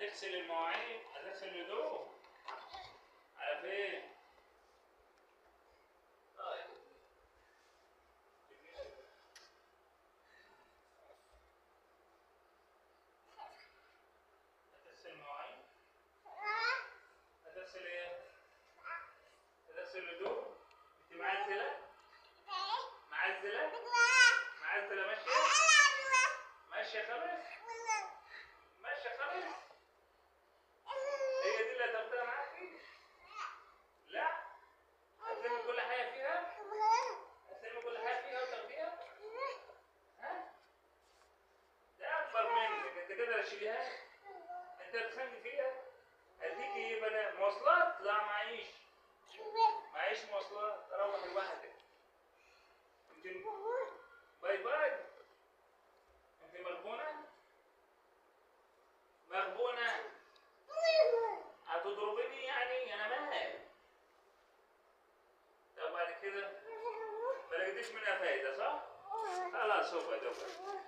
هتغسل المواعين، هتغسل الهدوم على فين؟ طيب هتغسل المواعين؟ هتغسل ايه؟ هتغسل الهدوم؟ انت معزلة؟ معزلة؟ معزلة ماشية؟ ماشية خالص؟ ماشية خالص؟ هي دي اللي هتاخدها معاكي؟ لا؟ هتلمي كل حاجة فيها؟ هتلمي كل حاجة فيها وتاخديها؟ ها؟ ده أكبر منك، أنت كده تشيليها؟ أنت تخلي فيها؟ هديكي إيه بقى؟ مواصلات؟ لا معيش. معيش مواصلات، أروح لوحدك. أنت باي باي. أنت مغبونة؟ مغبونة؟ هتضربيني يعني؟ أنا مال. طب بعد كده ما لقيتيش منها فايدة صح؟ خلاص اقعد اقعد.